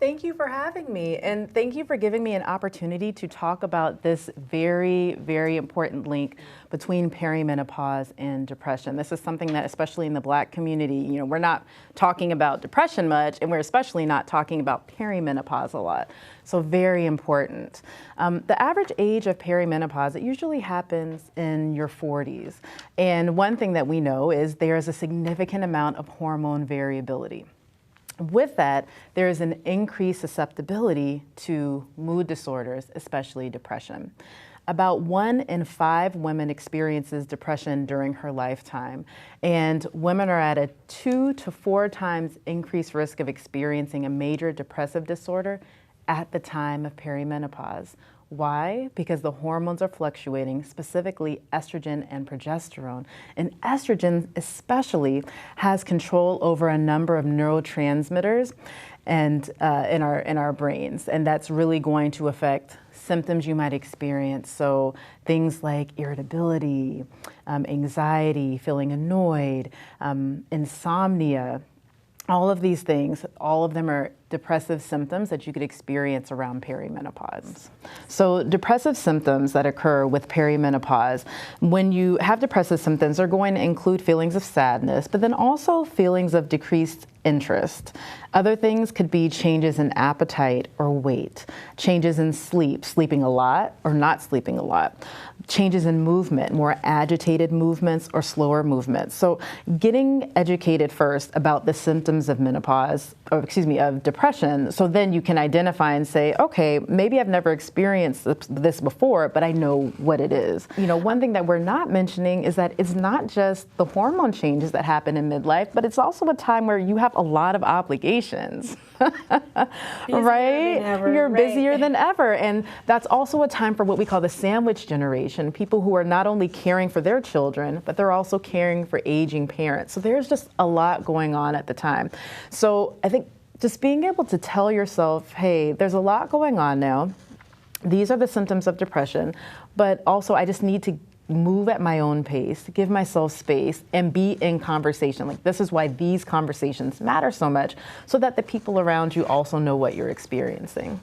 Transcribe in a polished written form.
Thank you for having me, and thank you for giving me an opportunity to talk about this very, very important link between perimenopause and depression. This is something that, especially in the Black community, we're not talking about depression much, and we're especially not talking about perimenopause a lot. So very important. The average age of perimenopause, it usually happens in your 40s. And one thing that we know is there is a significant amount of hormone variability. With that, there is an increased susceptibility to mood disorders, especially depression. About 1 in 5 women experiences depression during her lifetime, and women are at a 2 to 4 times increased risk of experiencing a major depressive disorder at the time of perimenopause. Why? Because the hormones are fluctuating, specifically estrogen and progesterone. And estrogen especially has control over a number of neurotransmitters and in our brains. And that's really going to affect symptoms you might experience. So things like irritability, anxiety, feeling annoyed, insomnia, all of these things, all of them are depressive symptoms that you could experience around perimenopause. So depressive symptoms that occur with perimenopause, when you have depressive symptoms, are going to include feelings of sadness, but then also feelings of decreased interest. Other things could be changes in appetite or weight, changes in sleep, sleeping a lot or not sleeping a lot, changes in movement, more agitated movements or slower movements. So getting educated first about the symptoms of menopause, or of depression, so then you can identify and say, okay, maybe I've never experienced this before, but I know what it is. One thing that we're not mentioning is that it's not just the hormone changes that happen in midlife, but it's also a time where you have a lot of obligations. Right? You're busier than ever. And that's also a time for what we call the sandwich generation, people who are not only caring for their children, but they're also caring for aging parents. So there's just a lot going on at the time. So I think just being able to tell yourself, hey, there's a lot going on now. These are the symptoms of depression, but also I just need to move at my own pace, give myself space, and be in conversation. Like, this is why these conversations matter so much, so that the people around you also know what you're experiencing.